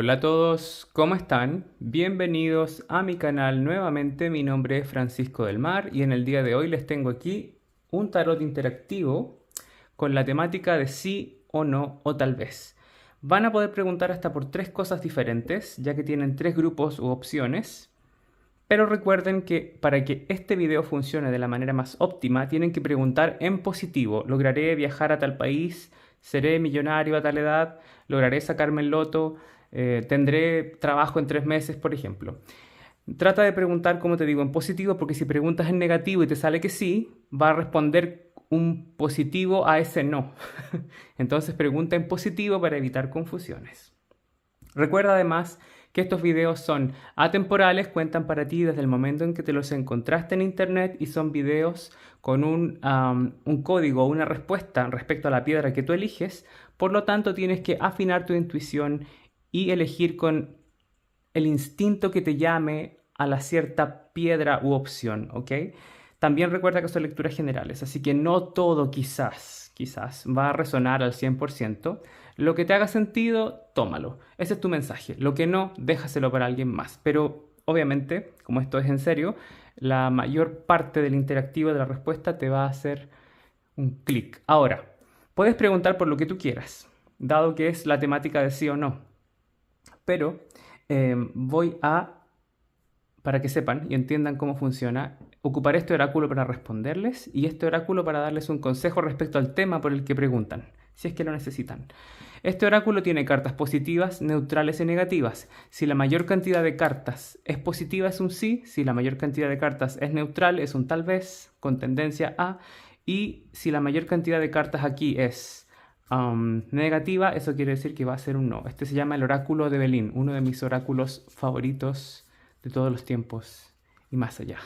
Hola a todos, ¿cómo están? Bienvenidos a mi canal nuevamente. Mi nombre es Francisco del Mar y en el día de hoy les tengo aquí un tarot interactivo con la temática de sí o no o tal vez. Van a poder preguntar hasta por tres cosas diferentes, ya que tienen tres grupos u opciones. Pero recuerden que para que este video funcione de la manera más óptima, tienen que preguntar en positivo. ¿Lograré viajar a tal país? ¿Seré millonario a tal edad? ¿Lograré sacarme el loto? ¿Tendré trabajo en 3 meses, por ejemplo? Trata de preguntar, como te digo, en positivo, porque si preguntas en negativo y te sale que sí, va a responder un positivo a ese no. Entonces pregunta en positivo para evitar confusiones. Recuerda además que estos videos son atemporales, cuentan para ti desde el momento en que te los encontraste en internet y son videos con un código o una respuesta respecto a la piedra que tú eliges. Por lo tanto, tienes que afinar tu intuición y elegir con el instinto que te llame a la cierta piedra u opción, ¿ok? También recuerda que son lecturas generales, así que no todo quizás va a resonar al 100%. Lo que te haga sentido, tómalo. Ese es tu mensaje. Lo que no, déjaselo para alguien más. Pero obviamente, como esto es en serio, la mayor parte del interactivo de la respuesta te va a hacer un clic. Ahora, puedes preguntar por lo que tú quieras, dado que es la temática de sí o no. Pero voy a, para que sepan y entiendan cómo funciona, ocupar este oráculo para responderles y este oráculo para darles un consejo respecto al tema por el que preguntan, si es que lo necesitan. Este oráculo tiene cartas positivas, neutrales y negativas. Si la mayor cantidad de cartas es positiva es un sí, si la mayor cantidad de cartas es neutral es un tal vez, con tendencia a, y si la mayor cantidad de cartas aquí es negativa, eso quiere decir que va a ser un no. Este se llama el oráculo de Belín, uno de mis oráculos favoritos de todos los tiempos y más allá.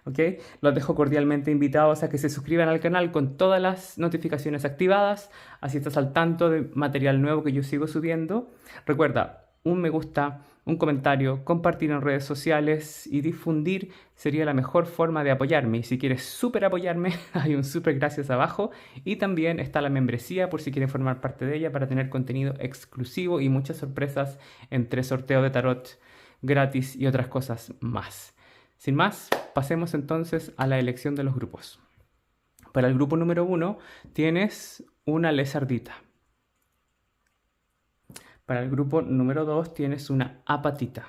¿Ok? Los dejo cordialmente invitados a que se suscriban al canal con todas las notificaciones activadas, así estás al tanto de material nuevo que yo sigo subiendo. Recuerda, un me gusta, un comentario, compartir en redes sociales y difundir sería la mejor forma de apoyarme. Y si quieres súper apoyarme, hay un súper gracias abajo. Y también está la membresía por si quieren formar parte de ella para tener contenido exclusivo y muchas sorpresas entre sorteo de tarot gratis y otras cosas más. Sin más, pasemos entonces a la elección de los grupos. Para el grupo número 1 tienes una lezardita. Para el grupo número 2 tienes una apatita.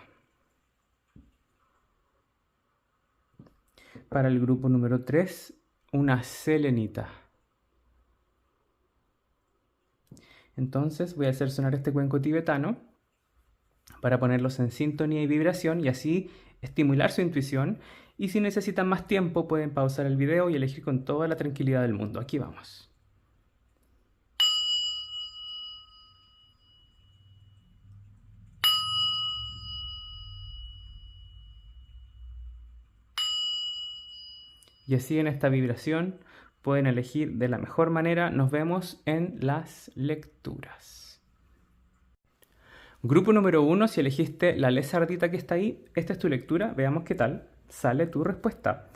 Para el grupo número 3, una selenita. Entonces voy a hacer sonar este cuenco tibetano para ponerlos en sintonía y vibración y así estimular su intuición. Y si necesitan más tiempo pueden pausar el video y elegir con toda la tranquilidad del mundo. Aquí vamos. Y así en esta vibración pueden elegir de la mejor manera. Nos vemos en las lecturas. Grupo número 1, si elegiste la lezardita que está ahí, esta es tu lectura. Veamos qué tal sale tu respuesta.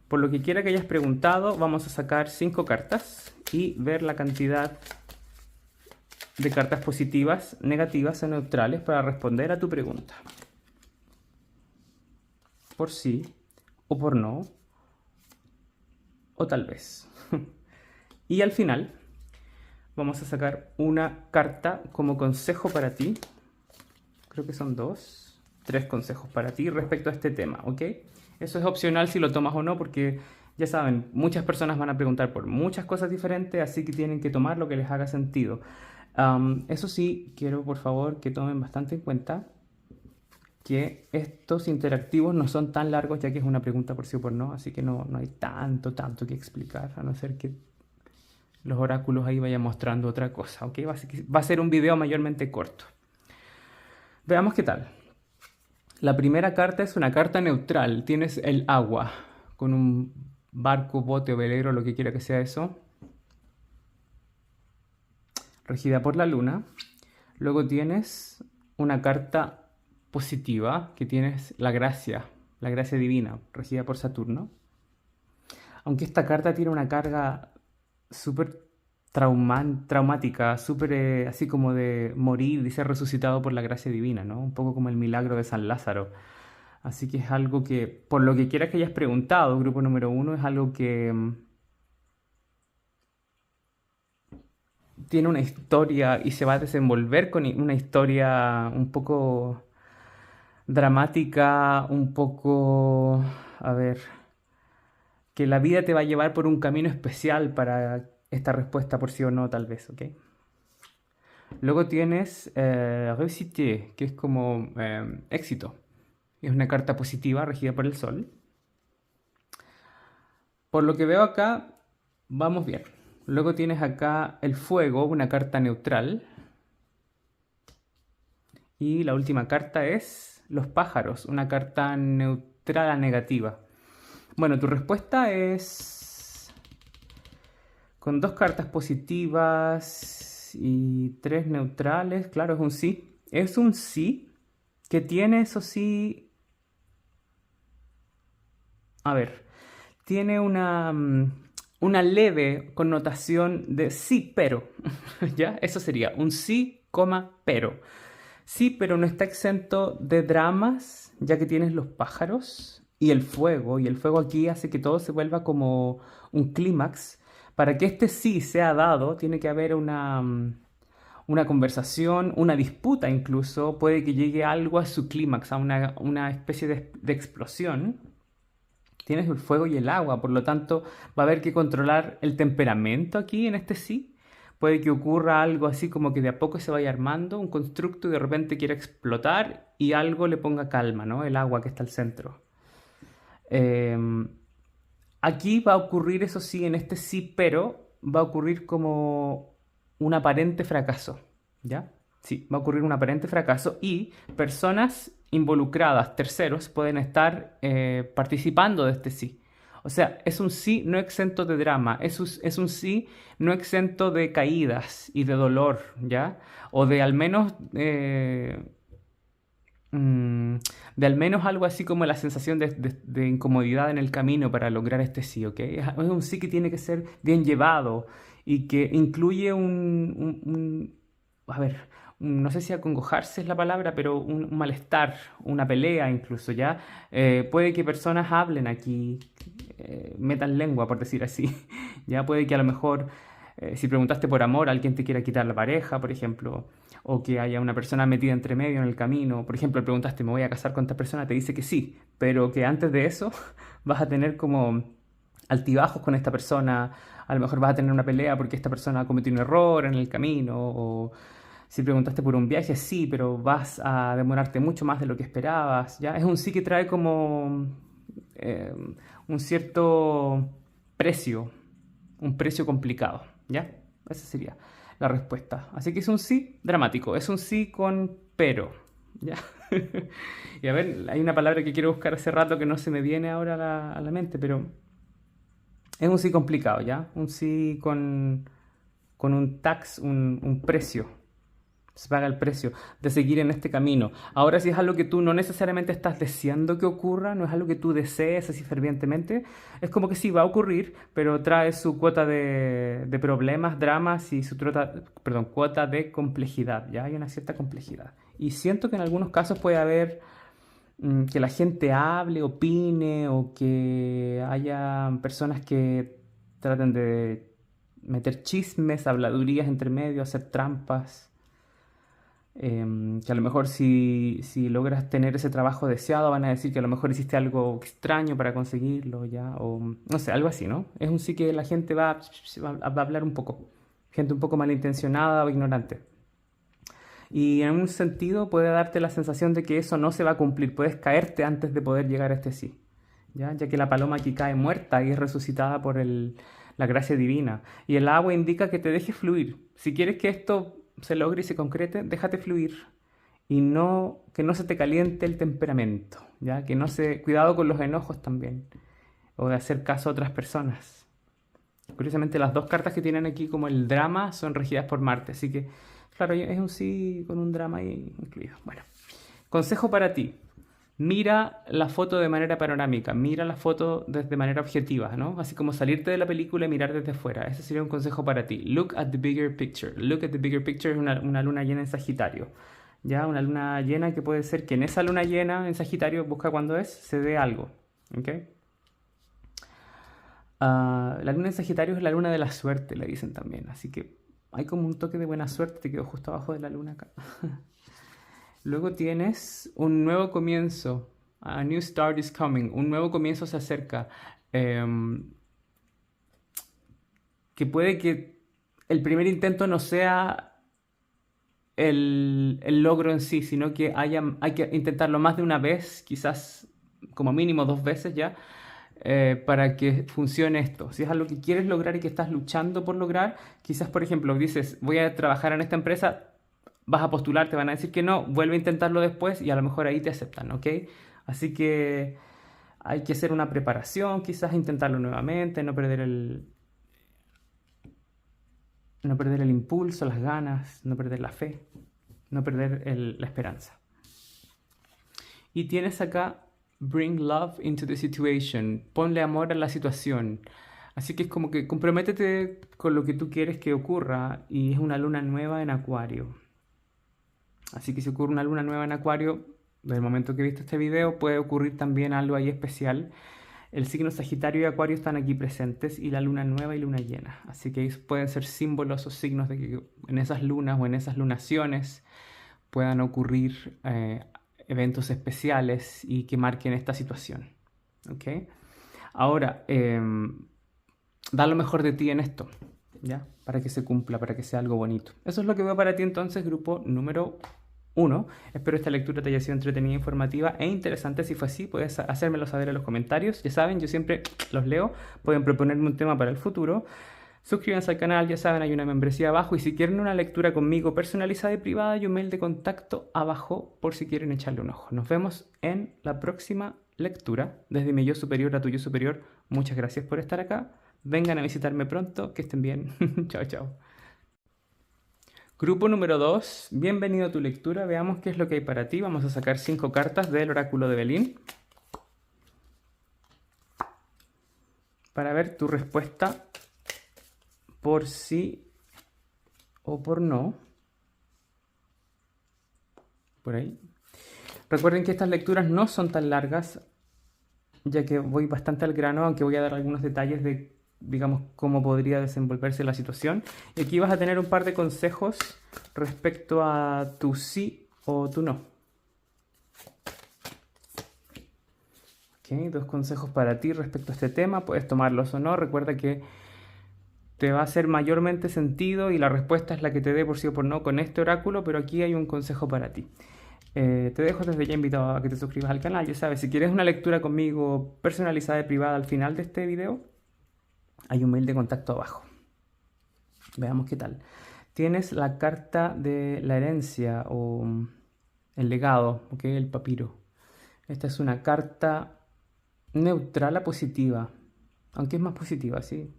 Por lo que quiera que hayas preguntado, vamos a sacar 5 cartas y ver la cantidad de cartas positivas, negativas o neutrales para responder a tu pregunta. Por sí o por no, o tal vez. Y al final vamos a sacar una carta como consejo para ti. Creo que son 3 consejos para ti respecto a este tema, ¿ok? Eso es opcional si lo tomas o no, porque ya saben, muchas personas van a preguntar por muchas cosas diferentes, así que tienen que tomar lo que les haga sentido. Eso sí, quiero por favor que tomen bastante en cuenta que estos interactivos no son tan largos, ya que es una pregunta por sí o por no, así que no hay tanto que explicar, a no ser que los oráculos ahí vayan mostrando otra cosa, ¿ok? Va a ser un video mayormente corto. Veamos qué tal. La primera carta es una carta neutral. Tienes el agua, con un barco, bote o velero, lo que quiera que sea eso, regida por la luna. Luego tienes una carta positiva, que tienes la gracia divina, regida por Saturno. Aunque esta carta tiene una carga súper traumática, súper así como de morir y ser resucitado por la gracia divina, ¿no? Un poco como el milagro de San Lázaro. Así que es algo que, por lo que quieras que hayas preguntado, grupo número uno, es algo que tiene una historia y se va a desenvolver con una historia un poco dramática, un poco, a ver, que la vida te va a llevar por un camino especial para esta respuesta por sí o no, tal vez, ¿ok? Luego tienes réussite, que es como éxito. Es una carta positiva regida por el sol. Por lo que veo acá, vamos bien. Luego tienes acá el fuego, una carta neutral. Y la última carta es los pájaros, una carta neutral a negativa. Bueno, tu respuesta es con 2 cartas positivas y 3 neutrales. Claro, es un sí. Es un sí que tiene, eso sí... A ver, tiene una leve connotación de sí, pero. ¿Ya? Eso sería un sí, coma, pero. Sí, pero no está exento de dramas, ya que tienes los pájaros y el fuego. Y el fuego aquí hace que todo se vuelva como un clímax. Para que este sí sea dado, tiene que haber una conversación, una disputa incluso. Puede que llegue algo a su clímax, a una especie de explosión. Tienes el fuego y el agua, por lo tanto va a haber que controlar el temperamento aquí en este sí. Puede que ocurra algo así como que de a poco se vaya armando un constructo y de repente quiera explotar y algo le ponga calma, ¿no? El agua que está al centro. Eh, Aquí va a ocurrir, eso sí, en este sí, pero va a ocurrir como un aparente fracaso, ¿ya? Sí, va a ocurrir un aparente fracaso y personas involucradas, terceros, pueden estar participando de este sí. O sea, es un sí no exento de drama, es un sí no exento de caídas y de dolor, ¿ya? O de al menos mm, de al menos algo así como la sensación de incomodidad en el camino para lograr este sí, ¿ok? Es un sí que tiene que ser bien llevado y que incluye a ver, no sé si acongojarse es la palabra, pero un malestar, una pelea incluso, ¿ya? Puede que personas hablen aquí, metan lengua, por decir así, ¿ya? Puede que a lo mejor, si preguntaste por amor, alguien te quiera quitar la pareja, por ejemplo, o que haya una persona metida entre medio en el camino. Por ejemplo, preguntaste, ¿me voy a casar con esta persona? Te dice que sí, pero que antes de eso vas a tener como altibajos con esta persona, a lo mejor vas a tener una pelea porque esta persona ha cometido un error en el camino, o si preguntaste por un viaje, sí, pero vas a demorarte mucho más de lo que esperabas, ¿ya? Es un sí que trae como eh, un cierto precio, un precio complicado, ¿ya? Esa sería la respuesta. Así que es un sí dramático, es un sí con pero, ¿ya? Y a ver, hay una palabra que quiero buscar hace rato que no se me viene ahora a la mente, pero es un sí complicado, ¿ya? Un sí con un tax, un precio. Se paga el precio de seguir en este camino. Ahora, si es algo que tú no necesariamente estás deseando que ocurra, no es algo que tú desees así fervientemente, es como que sí va a ocurrir, pero trae su cuota de problemas, dramas y su cuota de complejidad. Ya hay una cierta complejidad. Y siento que en algunos casos puede haber que la gente hable, opine o que haya personas que traten de meter chismes, habladurías entre medio, hacer trampas. Que a lo mejor si logras tener ese trabajo deseado van a decir que a lo mejor hiciste algo extraño para conseguirlo ya, o no sé, algo así, ¿no? Es un sí que la gente va a hablar un poco, gente un poco malintencionada o ignorante. Y en un sentido puede darte la sensación de que eso no se va a cumplir, puedes caerte antes de poder llegar a este sí, ¿ya? Ya que la paloma aquí cae muerta y es resucitada por la gracia divina. Y el agua indica que te dejes fluir. Si quieres que esto se logre y se concrete, déjate fluir. Y no, que no se te caliente el temperamento, ¿ya? Que no se... Cuidado con los enojos también. O de hacer caso a otras personas. Curiosamente, las 2 cartas que tienen aquí como el drama son regidas por Marte. Así que, claro, es un sí con un drama ahí incluido. Bueno, consejo para ti. mira la foto de manera panorámica, mira la foto de manera objetiva, ¿no? Así como salirte de la película y mirar desde fuera. Ese sería un consejo para ti. Look at the bigger picture. Look at the bigger picture es una luna llena en Sagitario. Ya, una luna llena que puede ser que en esa luna llena en Sagitario, busca cuándo es, se dé algo. ¿Ok? La luna en Sagitario es la luna de la suerte, le dicen también. Así que hay como un toque de buena suerte, te quedó justo abajo de la luna acá. Luego tienes un nuevo comienzo. A new start is coming. Un nuevo comienzo se acerca. Que puede que el primer intento no sea el logro en sí, sino que hay que intentarlo más de una vez, quizás como mínimo 2 veces ya, para que funcione esto. Si es algo que quieres lograr y que estás luchando por lograr, quizás, por ejemplo, dices, voy a trabajar en esta empresa, vas a postular, te van a decir que no, vuelve a intentarlo después y a lo mejor ahí te aceptan, ¿ok? Así que hay que hacer una preparación, quizás intentarlo nuevamente, no perder el impulso, las ganas, no perder la fe, no perder la esperanza. Y tienes acá, bring love into the situation, ponle amor a la situación. Así que es como que comprométete con lo que tú quieres que ocurra y es una luna nueva en Acuario. Así que si ocurre una luna nueva en Acuario, desde el momento que viste este video, puede ocurrir también algo ahí especial. El signo Sagitario y Acuario están aquí presentes y la luna nueva y luna llena. Así que pueden ser símbolos o signos de que en esas lunas o en esas lunaciones puedan ocurrir eventos especiales y que marquen esta situación. ¿Ok? Ahora, da lo mejor de ti en esto, ¿ya? Para que se cumpla, para que sea algo bonito. Eso es lo que veo para ti entonces, grupo número 1. Espero esta lectura te haya sido entretenida, informativa e interesante. Si fue así, puedes hacérmelo saber en los comentarios. Ya saben, yo siempre los leo. Pueden proponerme un tema para el futuro. Suscríbanse al canal, ya saben, hay una membresía abajo. Y si quieren una lectura conmigo personalizada y privada, hay un mail de contacto abajo por si quieren echarle un ojo. Nos vemos en la próxima lectura. Desde mi yo superior a tu yo superior, muchas gracias por estar acá. Vengan a visitarme pronto, que estén bien. Chao, chao. Grupo número 2, bienvenido a tu lectura, veamos qué es lo que hay para ti. Vamos a sacar 5 cartas del oráculo de Belín para ver tu respuesta por sí o por no. Por ahí. Recuerden que estas lecturas no son tan largas, ya que voy bastante al grano, aunque voy a dar algunos detalles de, digamos, cómo podría desenvolverse la situación. Y aquí vas a tener un par de consejos respecto a tu sí o tu no. Ok, 2 consejos para ti respecto a este tema. Puedes tomarlos o no. Recuerda que te va a hacer mayormente sentido y la respuesta es la que te dé por sí o por no con este oráculo, pero aquí hay un consejo para ti. Te dejo desde ya invitado a que te suscribas al canal. Ya sabes, si quieres una lectura conmigo personalizada y privada al final de este video, hay un mail de contacto abajo. Veamos qué tal. Tienes la carta de la herencia o el legado, ¿ok? El papiro. Esta es una carta neutral a positiva, aunque es más positiva, ¿sí?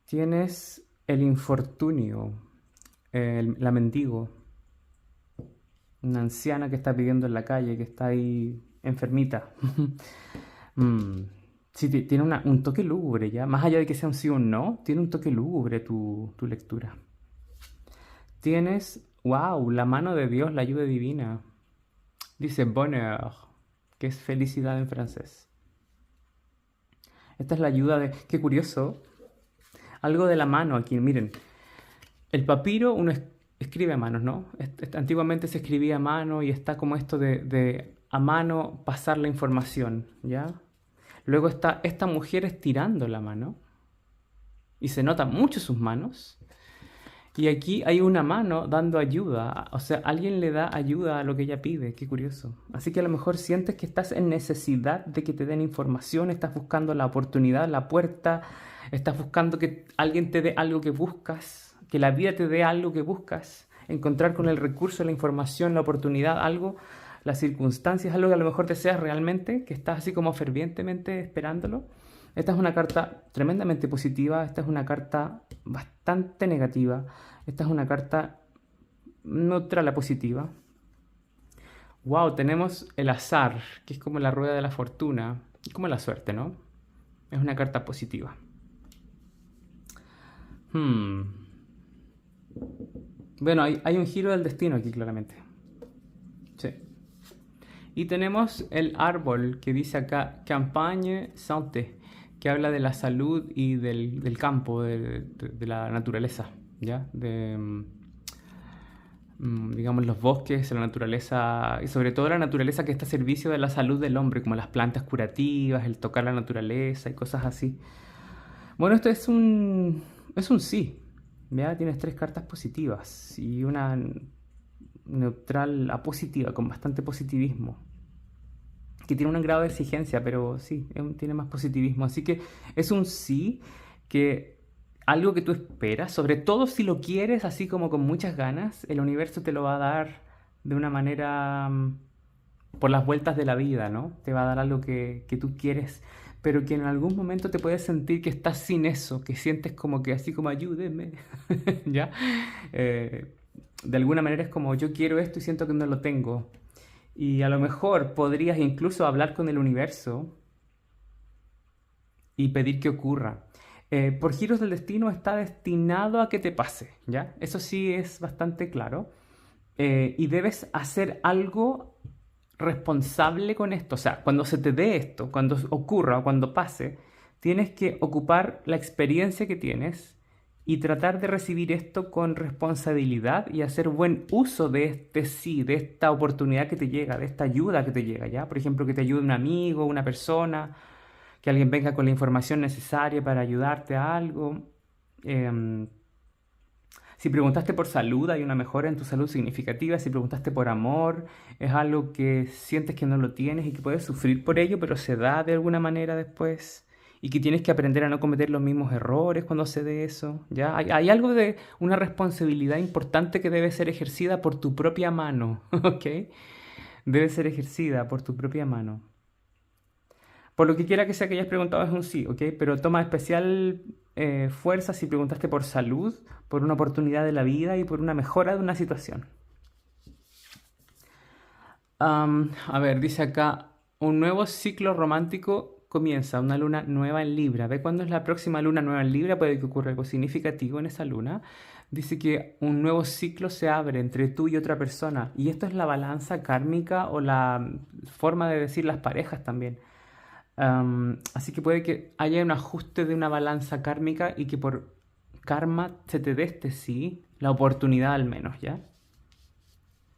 Tienes el infortunio, la mendigo, una anciana que está pidiendo en la calle, que está ahí enfermita. Sí, tiene un toque lúgubre ya, más allá de que sea un sí o un no, tiene un toque lúgubre tu lectura. Tienes, wow, la mano de Dios, la ayuda divina. Dice bonheur, que es felicidad en francés. Esta es la ayuda de, qué curioso, algo de la mano aquí, miren. El papiro uno escribe a manos, ¿no? Antiguamente se escribía a mano y está como esto de a mano pasar la información, ¿ya? Luego está esta mujer estirando la mano y se nota mucho sus manos. Y aquí hay una mano dando ayuda, o sea, alguien le da ayuda a lo que ella pide, qué curioso. Así que a lo mejor sientes que estás en necesidad de que te den información, estás buscando la oportunidad, la puerta, estás buscando que alguien te dé algo que buscas, que la vida te dé algo que buscas, encontrar con el recurso, la información, la oportunidad, algo, las circunstancias, algo que a lo mejor deseas realmente, que estás así como fervientemente esperándolo. Esta es una carta tremendamente positiva, esta es una carta bastante negativa, esta es una carta neutral a positiva. Wow, tenemos el azar, que es como la rueda de la fortuna, como la suerte, ¿no? Es una carta positiva. Hmm. Bueno, hay un giro del destino aquí, claramente. Sí. Y tenemos el árbol que dice acá, Campagne Santé, que habla de la salud y del campo, de la naturaleza, ¿ya? Digamos, los bosques, la naturaleza, y sobre todo la naturaleza que está a servicio de la salud del hombre, como las plantas curativas, el tocar la naturaleza y cosas así. Bueno, esto es un sí, ¿ya? Tienes tres cartas positivas y una neutral a positiva, con bastante positivismo, que tiene un grado de exigencia, pero sí, tiene más positivismo. Así que es un sí, que algo que tú esperas, sobre todo si lo quieres así como con muchas ganas, el universo te lo va a dar de una manera por las vueltas de la vida, ¿no? Te va a dar algo que tú quieres, pero que en algún momento te puedes sentir que estás sin eso, que sientes como que así como ayúdeme, ¿ya? De alguna manera es como yo quiero esto y siento que no lo tengo. Y a lo mejor podrías incluso hablar con el universo y pedir que ocurra. Por giros del destino está destinado a que te pase, ¿ya? Eso sí es bastante claro. Y debes hacer algo responsable con esto. O sea, cuando se te dé esto, cuando ocurra o cuando pase, tienes que ocupar la experiencia que tienes y tratar de recibir esto con responsabilidad y hacer buen uso de este sí, de esta oportunidad que te llega, de esta ayuda que te llega, ¿ya? Por ejemplo, que te ayude un amigo, una persona, que alguien venga con la información necesaria para ayudarte a algo. Em, si preguntaste por salud, hay una mejora en tu salud significativa. Si preguntaste por amor, es algo que sientes que no lo tienes y que puedes sufrir por ello, pero se da de alguna manera después. Y que tienes que aprender a no cometer los mismos errores cuando se dé eso. ¿Ya? Hay algo de una responsabilidad importante que debe ser ejercida por tu propia mano. ¿Ok? Debe ser ejercida por tu propia mano. Por lo que quiera que sea que hayas preguntado es un sí, ¿ok? Pero toma especial fuerza si preguntaste por salud, por una oportunidad de la vida y por una mejora de una situación. A ver, dice acá, un nuevo ciclo romántico comienza, una luna nueva en Libra. ¿Ve cuándo es la próxima luna nueva en Libra? Puede que ocurra algo significativo en esa luna. Dice que un nuevo ciclo se abre entre tú y otra persona. Y esto es la balanza kármica o la forma de decir las parejas también. Así que puede que haya un ajuste de una balanza kármica y que por karma se te dé este sí, la oportunidad al menos, ¿ya?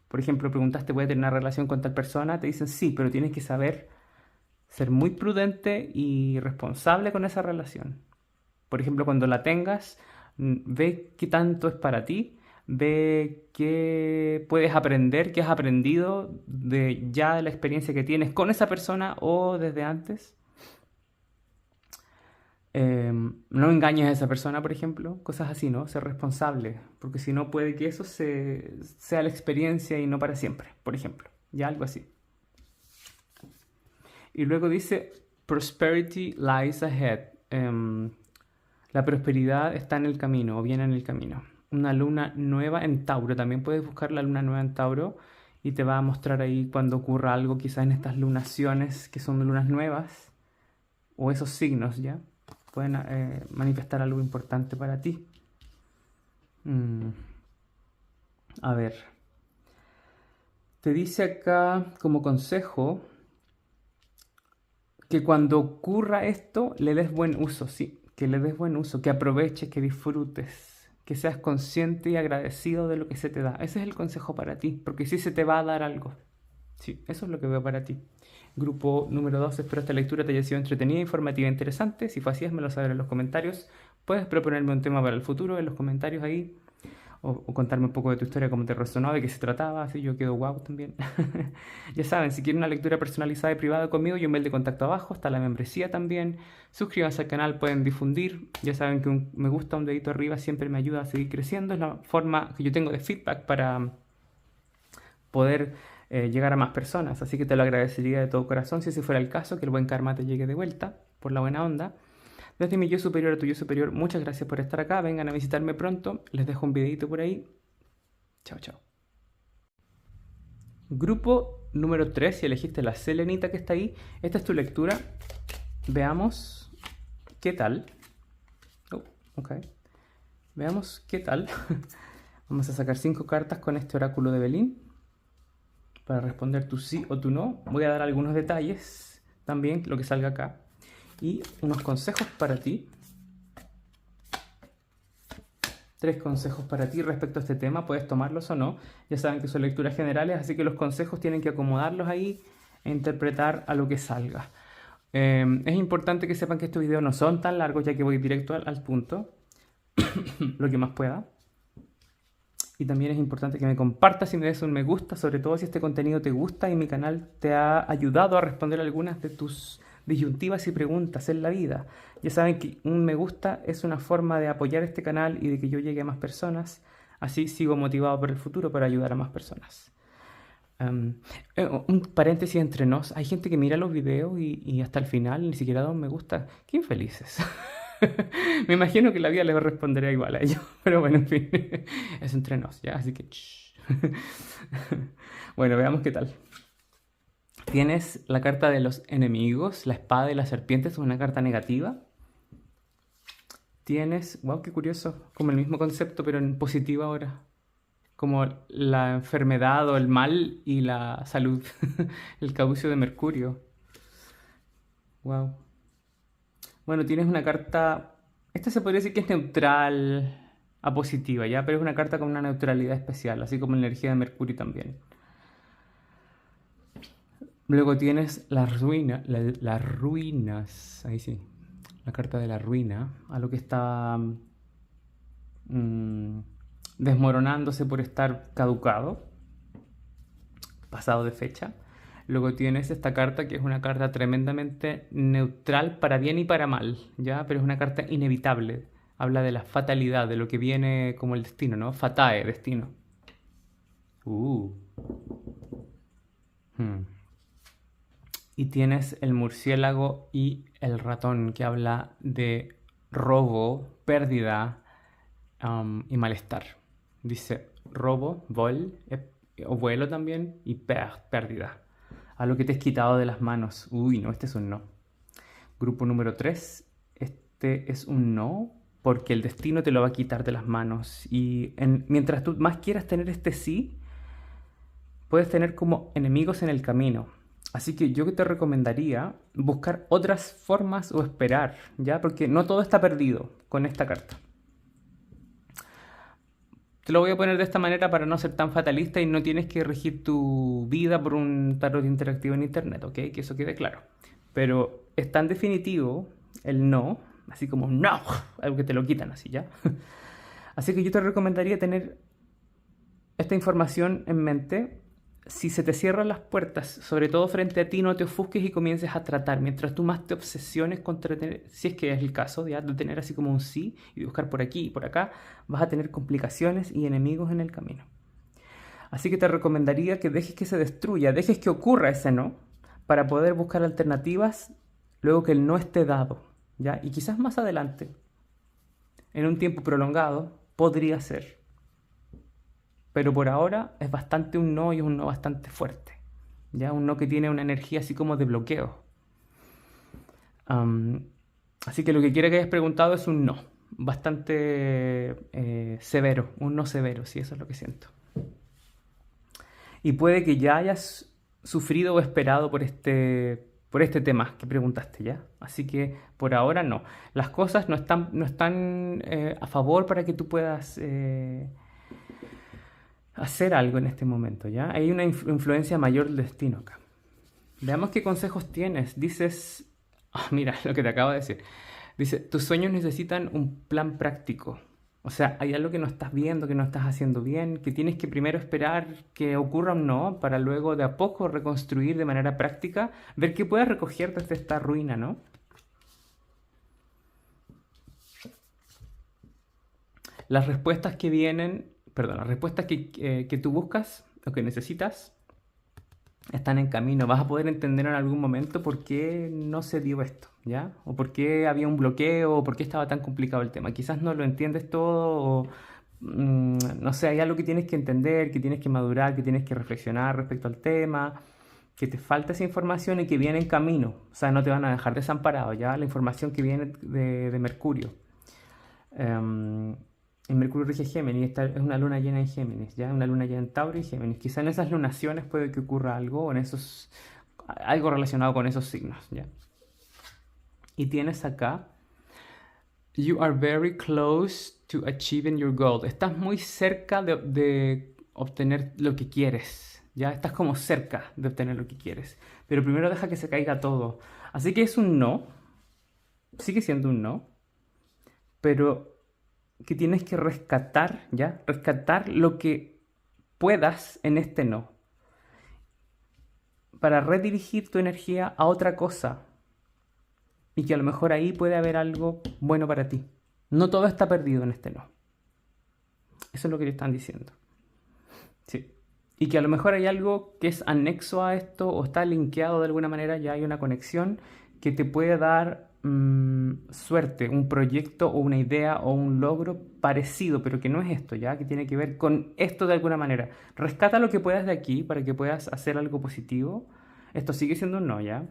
Por ejemplo, preguntaste, ¿voy a tener una relación con tal persona? Te dicen sí, pero tienes que saber ser muy prudente y responsable con esa relación. Por ejemplo, cuando la tengas, ve qué tanto es para ti, ve qué puedes aprender, qué has aprendido de ya de la experiencia que tienes con esa persona o desde antes. No engañes a esa persona, por ejemplo, cosas así, ¿no? Ser responsable, porque si no puede que eso sea la experiencia y no para siempre, por ejemplo, ya algo así. Y luego dice, prosperity lies ahead. La prosperidad está en el camino o viene en el camino. Una luna nueva en Tauro, también puedes buscar la luna nueva en Tauro y te va a mostrar ahí cuando ocurra algo, quizás en estas lunaciones que son lunas nuevas o esos signos, ¿ya? Pueden manifestar algo importante para ti. A ver. Te dice acá como consejo que cuando ocurra esto le des buen uso, sí, que le des buen uso, que aproveches, que disfrutes, que seas consciente y agradecido de lo que se te da. Ese es el consejo para ti, porque sí se te va a dar algo. Sí, eso es lo que veo para ti. Grupo número 2, espero esta lectura te haya sido entretenida, informativa e interesante. Si fue así, házmelo saber en los comentarios. Puedes proponerme un tema para el futuro en los comentarios ahí. O contarme un poco de tu historia, cómo te resonó, de qué se trataba, así yo quedo guau también. Ya saben, si quieren una lectura personalizada y privada conmigo, yo un mail de contacto abajo, está la membresía también. Suscríbanse al canal, pueden difundir. Ya saben que un me gusta, un dedito arriba siempre me ayuda a seguir creciendo. Es la forma que yo tengo de feedback para poder llegar a más personas. Así que te lo agradecería de todo corazón si ese fuera el caso, que el buen karma te llegue de vuelta por la buena onda. Desde mi yo superior a tu yo superior, muchas gracias por estar acá. Vengan a visitarme pronto. Les dejo un videito por ahí. Chao, chao. Grupo número 3, si elegiste la selenita que está ahí, esta es tu lectura. Veamos qué tal. Oh, ok. Veamos qué tal. Vamos a sacar 5 cartas con este oráculo de Belín para responder tu sí o tu no. Voy a dar algunos detalles también, lo que salga acá. Y unos consejos para ti. 3 consejos para ti respecto a este tema. Puedes tomarlos o no. Ya saben que son lecturas generales, así que los consejos tienen que acomodarlos ahí e interpretar a lo que salga. Es importante que sepan que estos videos no son tan largos, ya que voy directo al punto, lo que más pueda. Y también es importante que me compartas y me des un me gusta, sobre todo si este contenido te gusta y mi canal te ha ayudado a responder algunas de tus disyuntivas y preguntas en la vida. Ya saben que un me gusta es una forma de apoyar este canal y de que yo llegue a más personas. Así sigo motivado por el futuro para ayudar a más personas. Un paréntesis entre nos. Hay gente que mira los videos y hasta el final ni siquiera da un me gusta. Qué infelices. Me imagino que la vida les responderá igual a ellos. Pero bueno, en fin. Es entre nos, ¿ya? Así que... Bueno, veamos qué tal. Tienes la carta de los enemigos, la espada y la serpiente, es una carta negativa. Tienes, wow, qué curioso, como el mismo concepto, pero en positivo ahora. Como la enfermedad o el mal y la salud. El caucio de Mercurio. Wow. Bueno, tienes una carta, esta se podría decir que es neutral a positiva, ¿ya? Pero es una carta con una neutralidad especial, así como la energía de Mercurio también. Luego tienes las ruinas, ahí sí, la carta de la ruina, algo que está desmoronándose por estar caducado, pasado de fecha. Luego tienes esta carta que es una carta tremendamente neutral para bien y para mal, ¿ya? Pero es una carta inevitable, habla de la fatalidad, de lo que viene como el destino, ¿no? Fatae, destino. Y tienes el murciélago y el ratón, que habla de robo, pérdida y malestar. Dice robo, vol, o vuelo también, y pérdida. Algo que te has quitado de las manos. Uy, no, este es un no. Grupo número 3, este es un no, porque el destino te lo va a quitar de las manos. Y mientras tú más quieras tener este sí, puedes tener como enemigos en el camino. Así que yo te recomendaría buscar otras formas o esperar, ¿ya? Porque no todo está perdido con esta carta. Te lo voy a poner de esta manera para no ser tan fatalista y no tienes que regir tu vida por un tarot interactivo en internet, ¿ok? Que eso quede claro. Pero es tan definitivo el no, así como no, algo que te lo quitan así, ¿ya? Así que yo te recomendaría tener esta información en mente. Si se te cierran las puertas, sobre todo frente a ti, no te ofusques y comiences a tratar. Mientras tú más te obsesiones con tener, si es que es el caso, ¿ya? De tener así como un sí y de buscar por aquí y por acá, vas a tener complicaciones y enemigos en el camino. Así que te recomendaría que dejes que se destruya, dejes que ocurra ese no, para poder buscar alternativas luego que el no esté dado, ¿ya? Y quizás más adelante, en un tiempo prolongado, podría ser. Pero por ahora es bastante un no y un no bastante fuerte. ¿Ya? Un no que tiene una energía así como de bloqueo. Así que lo que quiero que hayas preguntado es un no. Bastante severo. Un no severo, sí, eso es lo que siento. Y puede que ya hayas sufrido o esperado por este tema que preguntaste, ¿ya? Así que por ahora no. Las cosas no están a favor para que tú puedas... hacer algo en este momento, ¿ya? Hay una influencia mayor del destino acá. Veamos qué consejos tienes. Dices... mira lo que te acabo de decir. Dice, tus sueños necesitan un plan práctico. O sea, hay algo que no estás viendo, que no estás haciendo bien, que tienes que primero esperar que ocurra un no, para luego de a poco reconstruir de manera práctica, ver qué puedes recoger desde esta ruina, ¿no? Las respuestas que vienen... Perdón, las respuestas que tú buscas o que necesitas están en camino. Vas a poder entender en algún momento por qué no se dio esto, ¿ya? O por qué había un bloqueo, o por qué estaba tan complicado el tema. Quizás no lo entiendes todo, o no sé, hay algo que tienes que entender, que tienes que madurar, que tienes que reflexionar respecto al tema. que te falta esa información y que viene en camino. O sea, no te van a dejar desamparado, ¿ya? La información que viene de Mercurio. En Mercurio rige Géminis, esta es una luna llena en Géminis, ¿ya? Una luna llena en Tauro y Géminis. Quizá en esas lunaciones puede que ocurra algo, o en esos, algo relacionado con esos signos, ¿ya? Y tienes acá, you are very close to achieving your goal. Estás muy cerca de obtener lo que quieres, ¿ya? Estás como cerca de obtener lo que quieres. Pero primero deja que se caiga todo. Así que es un no, sigue siendo un no, pero que tienes que rescatar, ¿ya? Rescatar lo que puedas en este no, para redirigir tu energía a otra cosa y que a lo mejor ahí puede haber algo bueno para ti. No todo está perdido en este no. Eso es lo que te están diciendo. Sí. Y que a lo mejor hay algo que es anexo a esto o está linkeado de alguna manera, ya hay una conexión que te puede dar suerte, un proyecto o una idea o un logro parecido, pero que no es esto, ya, que tiene que ver con esto de alguna manera. Rescata lo que puedas de aquí para que puedas hacer algo positivo. Esto sigue siendo un no, ya.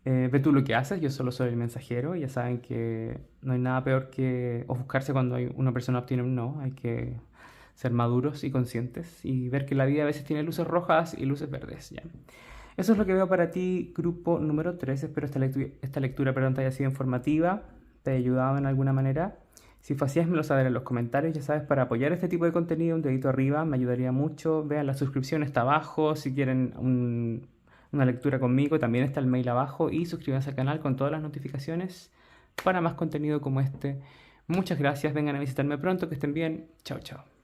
Ve tú lo que haces, yo solo soy el mensajero. Ya saben que no hay nada peor que ofuscarse cuando una persona obtiene un no. Hay que ser maduros y conscientes y ver que la vida a veces tiene luces rojas y luces verdes, ¿ya? Eso es lo que veo para ti, grupo número 3. Espero esta lectura te haya sido informativa, te haya ayudado en alguna manera. Si fue así, házmelo saber en los comentarios. Ya sabes, para apoyar este tipo de contenido, un dedito arriba me ayudaría mucho. Vean la suscripción, está abajo. Si quieren una lectura conmigo, también está el mail abajo. Y suscríbanse al canal con todas las notificaciones para más contenido como este. Muchas gracias, vengan a visitarme pronto, que estén bien. Chao, chao.